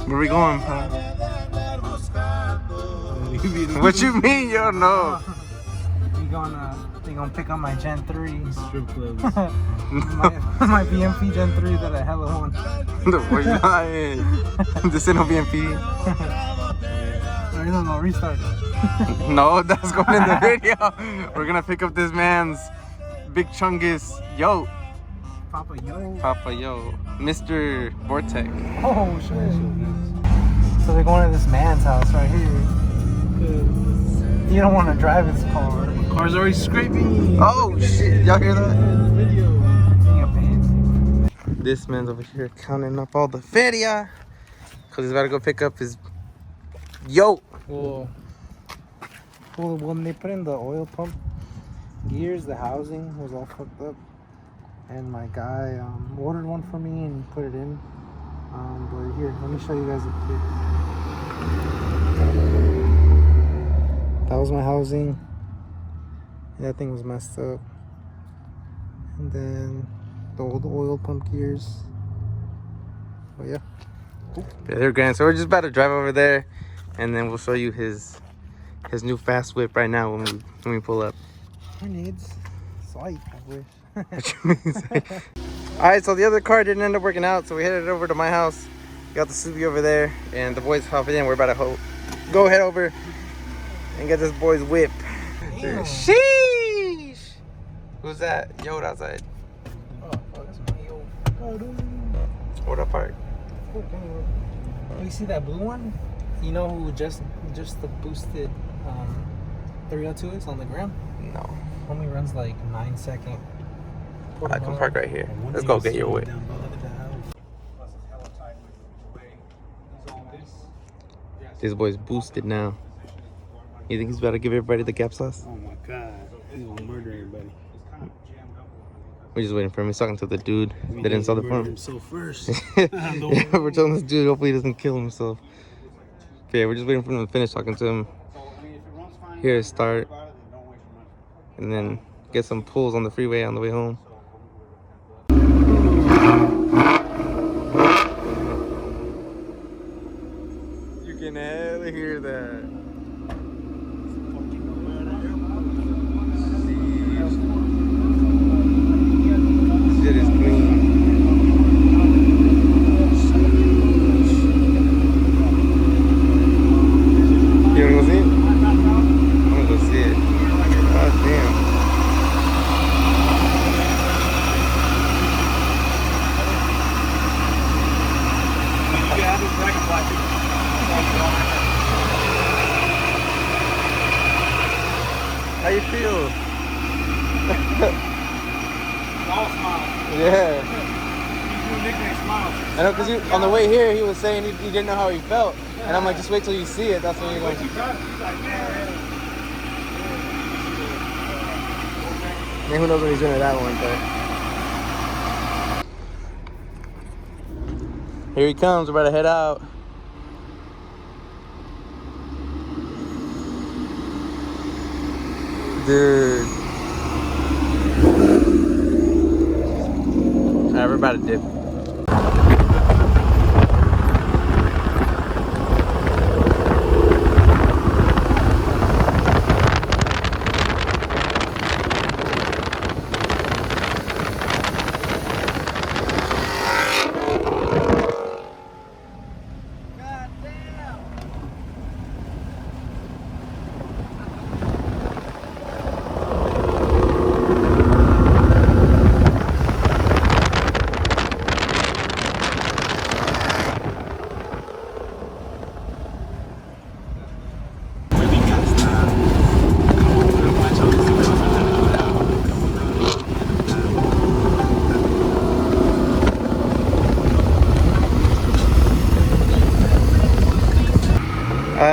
Where we going, pa? What you mean you don't know? They gonna pick up my Gen 3. Strip clubs. my BMP Gen 3 that I hella want. What you lying? This ain't no BMP. No, restart. No, that's going in the video. We're gonna pick up this man's big chungus yo. Papa Yo. Papa Yo. Mr. Vortex. Oh shit. So they're going to this man's house right here. You don't want to drive his car. Car's already scraping. Oh shit, y'all hear that? Video. This man's over here counting up all the feria. Cause he's about to go pick up his yo. Well, when they put in the oil pump gears, the housing was all fucked up. And my guy ordered one for me and put it in. But here, let me show you guys a clip. That was my housing. And that thing was messed up. And then the old oil pump gears. But yeah. Yeah, they're grand. So we're just about to drive over there, and then we'll show you his new fast whip right now when we pull up. Who needs sight? I wish. Alright, so the other car didn't end up working out, so we headed over to my house. Got the Subi over there, and the boys hopping in. We're about to go head over and get this boy's whip. Damn. Sheesh! Who's that? Yo, outside. Oh, that's my yo. What up, park? Oh, you see that blue one? You know who just the boosted 302 is on the ground? No. Only runs like 9-second. I can park right here. Let's go get your whip. This boy's boosted now. You think he's about to give everybody the gap sauce? Oh my god. He's gonna murder everybody. We're just waiting for him. He's talking to the dude that didn't sell the farm. Himself first. Yeah, we're telling this dude hopefully he doesn't kill himself. But yeah, we're just waiting for him to finish talking to him. Here to start. And then get some pulls on the freeway on the way home. You can hardly hear that. Shit is clean. You wanna go see it? I'm gonna go see it. God damn. How you feel? All smiles. Yeah. New nickname smiles. I know, because on the way here, he was saying he didn't know how he felt. And I'm like, just wait till you see it. That's when you're going to. Man, who knows what he's doing at that one, but. Here he comes. We're about to head out. Dude. Alright, we're about to dip.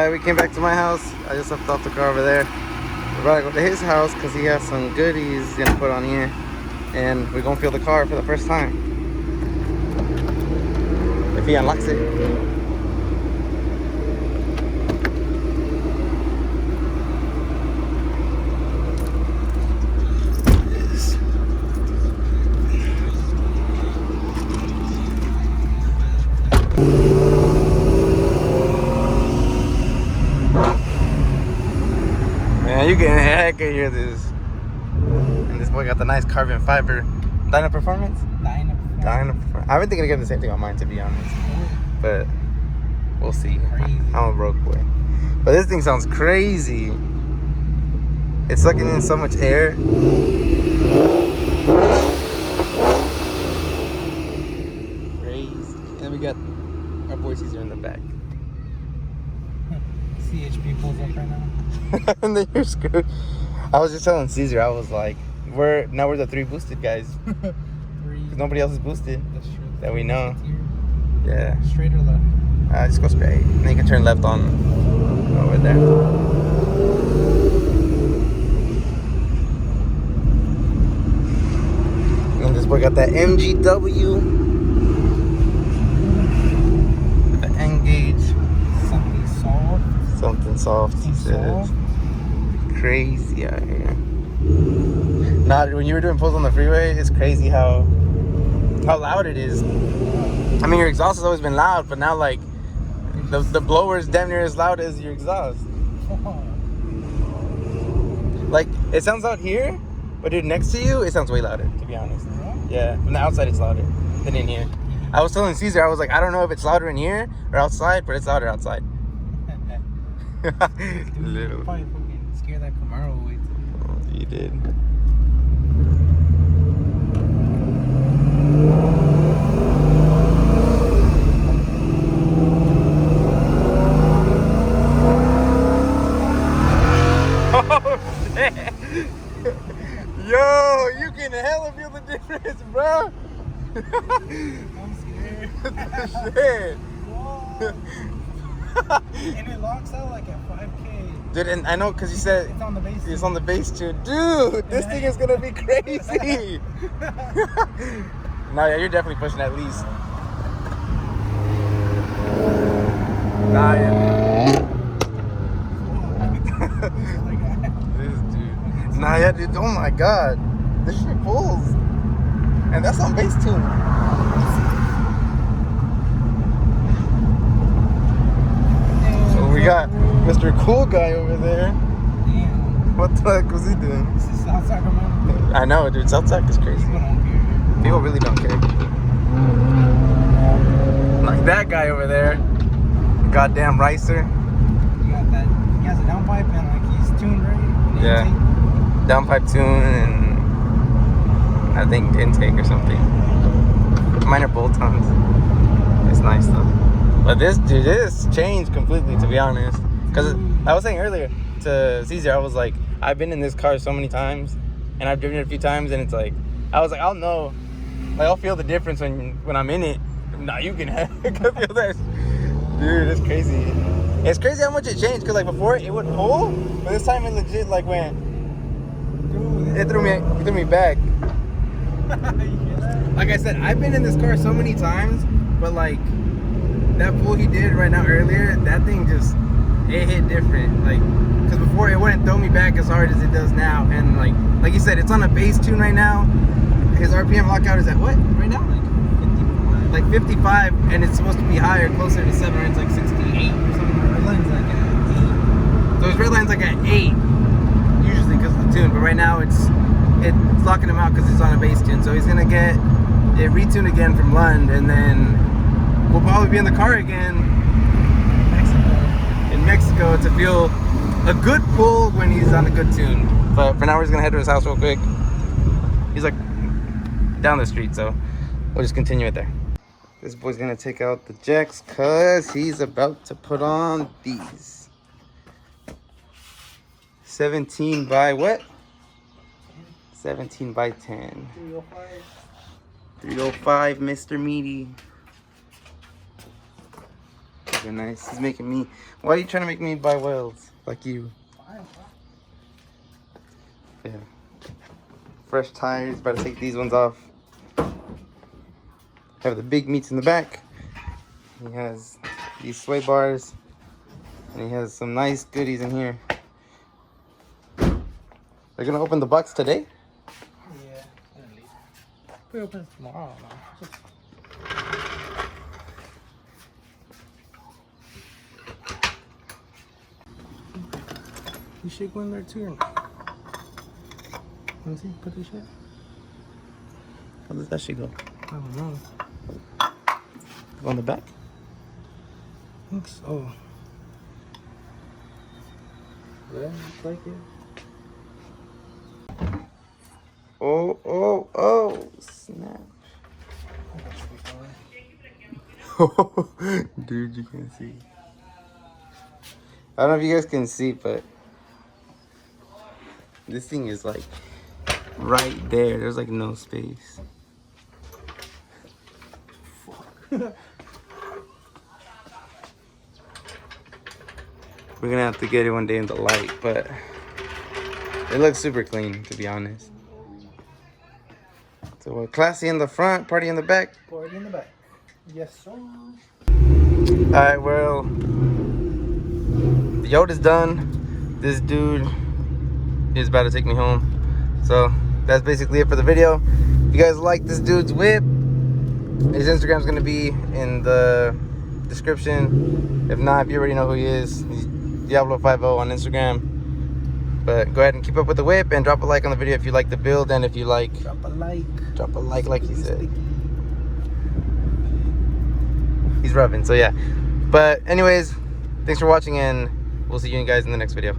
We came back to my house. I just left off the car over there. We're about to go to his house because he has some goodies he's gonna put on here. And we're gonna feel the car for the first time. If he unlocks it. can heck hear this. And this boy got the nice carbon fiber Dyna Performance. Dyna Performance. I've been thinking of getting the same thing on mine, to be honest. But we'll see. I'm a broke boy. But this thing sounds crazy. It's sucking in so much air. Crazy. And we got our boy Caesar in the back. CHP pulls up right now. And then you're screwed. I was just telling Caesar, I was like, we're the 3 boosted guys. 3. Nobody else is boosted. That's true. That we know. Yeah. Straight or left? Just go straight. Then you can turn left on over there. And this boy got that MGW. The N-gauge. Something soft. Something soft, he says. Crazy out here. Nah, when you were doing pulls on the freeway, it's crazy how loud it is. I mean, your exhaust has always been loud, but now like the blower is damn near as loud as your exhaust. Like it sounds out here, but dude, next to you, it sounds way louder. To be honest. Yeah, from the outside it's louder than in here. I was telling Caesar, I was like, I don't know if it's louder in here or outside, but it's louder outside. Little. Probably fucking scare that Camaro away too. Oh, you did. Oh shit! Yo, you can hella feel the difference, bro. I'm scared. Shit. And it locks out like at 5K. Dude, and I know because you said it's on the base. It's on the base tune. Dude, this thing is gonna be crazy. Nah, yeah, you're definitely pushing at least. Nah, yeah. This dude. Nah, yeah, dude. Oh my god, this shit pulls, and that's on base tune. So we got Mr. Cool Guy over there. Damn. What the heck was he doing? This is South Sacramento. I know, dude. Southside is crazy. People don't care. People really don't care. Like that guy over there. Goddamn ricer. You got that. He has a downpipe and like he's tuned right. Yeah. Downpipe tune and I think intake or something. Minor bolt-ons. It's nice though. But this changed completely, to be honest. Because I was saying earlier to Caesar, I was like, I've been in this car so many times, and I've driven it a few times, and it's like, I was like, I'll know, like I'll feel the difference when I'm in it. Nah, you can feel that. Dude, it's crazy. It's crazy how much it changed. Because like before it would pull, but this time it legit like went. Dude, it threw me back. Like I said, I've been in this car so many times, but like that pull he did right now earlier, that thing just, it hit different. Like, because before it wouldn't throw me back as hard as it does now. And like you said, it's on a base tune right now. His RPM lockout is at what right now? Like 55, and it's supposed to be higher, closer to 7, or it's like 68 or something. Red line's like at 8. So his red line's like at 8, usually because of the tune. But right now it's locking him out because it's on a base tune. So he's gonna get it retuned again from Lund, and then we'll probably be in the car again in Mexico to feel a good pull when he's on a good tune. But for now, we're just gonna head to his house real quick. He's like down the street, so we'll just continue it there. This boy's gonna take out the jacks cause he's about to put on these 17 by what? 17 by 10. 305. 305, Mr. Meaty. Very nice. He's making me. Why are you trying to make me buy welds like you? Yeah. Fresh tires. About to take these ones off. Have the big meats in the back. He has these sway bars, and he has some nice goodies in here. They're gonna open the box today. Yeah, we open it tomorrow. You should go in there too. Or not? Let me see. Put this shit. How does that shit go? I don't know. Go on the back? I think so. Yeah, looks like it. Oh, oh, oh, snap. That should be fine. Dude, you can see. I don't know if you guys can see, but this thing is like right there. There's like no space. Fuck. We're gonna have to get it one day in the light, but it looks super clean, to be honest. So we're classy in the front, party in the back. Party in the back. Yes, sir. Alright, well, the Yoda's done. This dude is about to take me home. So that's basically it for the video. If you guys like this dude's whip, his Instagram's gonna be in the description. If not, if you already know who he is, he's Diablo50 on Instagram. But go ahead and keep up with the whip and drop a like on the video if you like the build, and if you like, Drop a like he said. He's rubbing, so yeah. But anyways, thanks for watching, and we'll see you guys in the next video.